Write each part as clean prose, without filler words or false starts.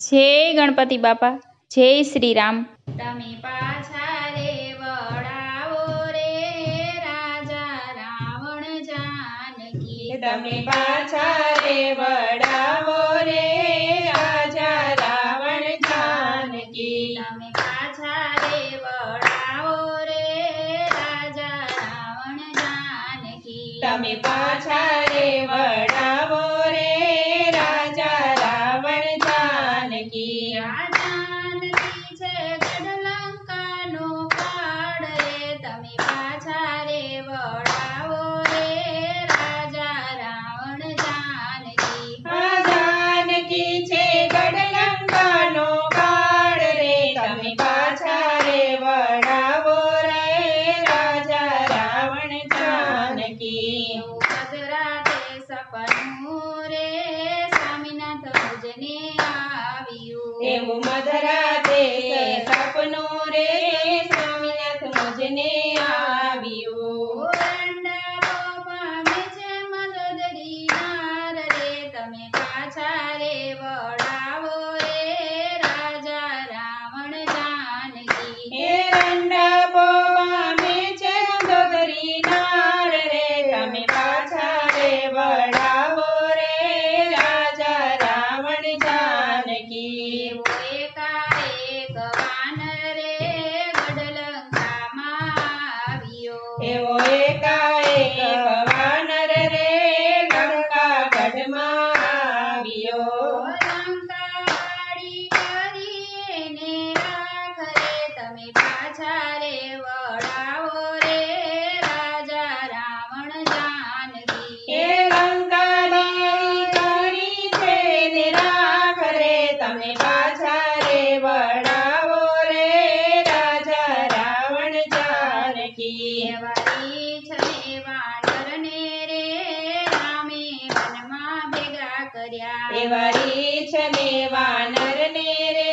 જય ગણપતિ બાપા, જય શ્રી રામ। તમે પાછા રે વળાવો રે રાજા રાવણ જાનકી। તમે પાછા રે વળાવો રે રાજા રાવણ જાનકી। તમે પાછા રે વળાવો રે રાજા રાવણ જાનકી। તમે પાછા રે વળાવો રે રાજા રાવણ જાનકી। આ જાનકી છે ગઢલંકાનો કાળ રે, તમે પાછા રે વળાવો રે રાજા રાવણ જાનકી। આ જાનકી છે ગઢલંકાનો કાળ રે, તમે પાછા રે વળાવો રે રાજા રાવણ જાનકી। એવું મધરાતે સપનું રે સ્વામિનાથ મુજને આવ્યું। એવું મધરાતે સપનું રે સ્વામિનાથ મુજને આવ્યું। રંડાવો પામે છે મદદરી નાર રે, તમે પાછા રે વળાવો રે રાજા રાવણ જાનકી। હે રંડાપો પામે છે મદદરી નાર રે, તમે પાછા રે વળાવો રે રાજા રાવણ જાનકી। એવો એકાએક વાનર રે ગઢલંકામાં આવ્યો। એવો એકાએક વાનર રે લંકાગઢમાં આવ્યો। લંકાવાળી કરી એને રાખ રે, તમે પાછા રે વળાવો રે રાજા રાવણ જાનકી। હે લંકાવાળી કરી છે ને રાખ રે, તમે પાછા રે વળાવો રે રાજા રાવણ જાનકી। વારી છે વાનરને રે રામે વનમાં ભેગા કર્યા। એવા રીછ ને વાનરને રે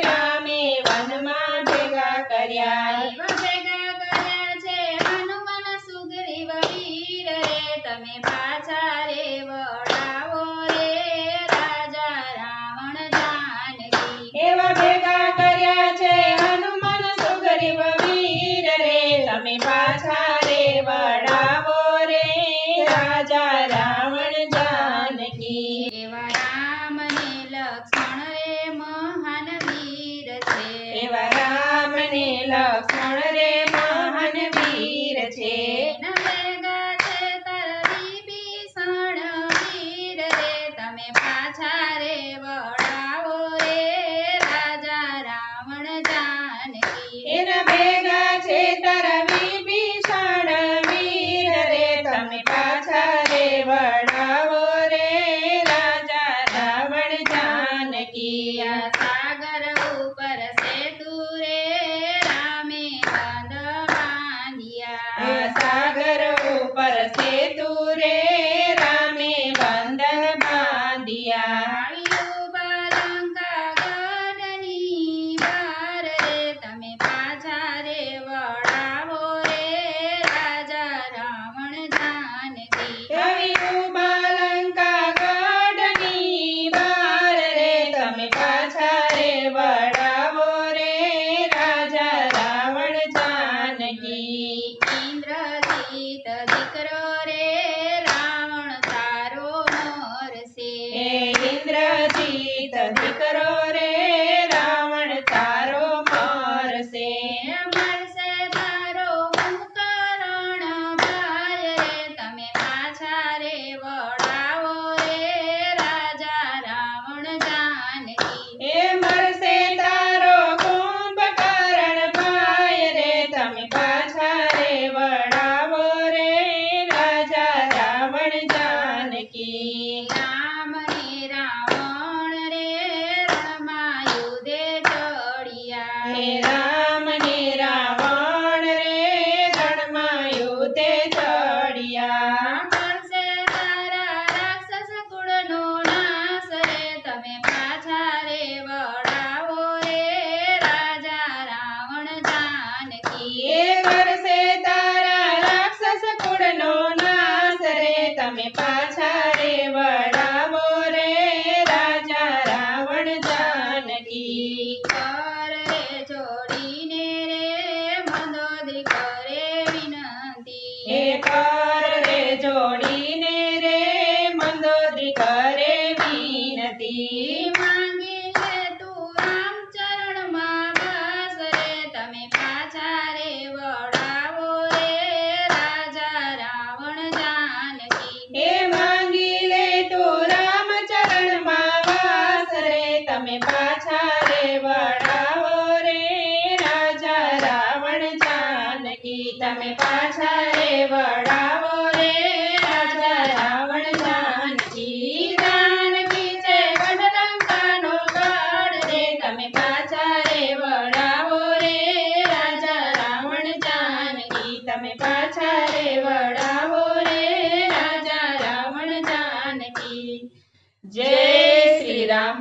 રામે વનમાં ભેગા કર્યા। એવા ભેગા કર્યા છે હનુમાન સુગ્રીવ વીર રે, તમે પાછા રે વળાવો રે રાજા રાવણ જાનકી। એવા ભેગા કર્યા છે હનુમાન સુગ્રીવ વીર રે, તમે પાછા રે વળાવો રે રાજા રાવણ જાનકી। એવા રામ ને લક્ષ્મણ રે મહાન વીર છે। એવા રામ ને લક્ષ્મણ રે મહાન વીર છે। એના ભેગા છે તરવી ભીષણ વીર રે, તમે પાછા રે વળાવો રે રાજા રાવણ જાનકી। એના ભેગા છે તરવી ભીષણ વીર રે, તમે પાછા રે વળાવો રે રાજા રાવણ જાનકી। આ સાગર ઉપર સેતુ રે રામે બંધ બાંધ્યા। આ સાગર ઉપર સેતુ રે રામે બંધન બાંધ્યા। આવ્યું લંકાગઢની બહાર રે, તમે પાછા રે વળાવો રે રાજા રાવણ જાનકી। આવ્યું લંકાગઢની બહાર રે, તમે પાછા રે વળાવો રે રાજા રાવણ જાનકી। ઇન્દ્રજીત દીકરો રે રાવણ તારો મરશે। હે ઇન્દ્રજીત દીકરો રે રાવણ તારો મરશે। મરશે તારો કુંભકર્ણ ભાઈ રે, તમે પાછા રે વળાવો રે રાજા રાવણ જાનકી। હે મરશે તારો કુંભકર્ણ ભાઈ રે, તમે પાછા રે વળાવો રે રાજા રાવણ જાનકી। રામ ને રાવણ રે રણમાં વિનંતી કર રે જોડીને રે મંદોદરી કરે વિનંતી હે કર રે જોડીને રે મંદોદરી કરે વિનંતી માંગી લે તું રામ ચરણમાં બસ રે તમે પાછા રે વળાવો રે રાજા રાવણ જાનકી હે માંગી લે તો રામ ચરણમાં વાસ રે તમે પાછા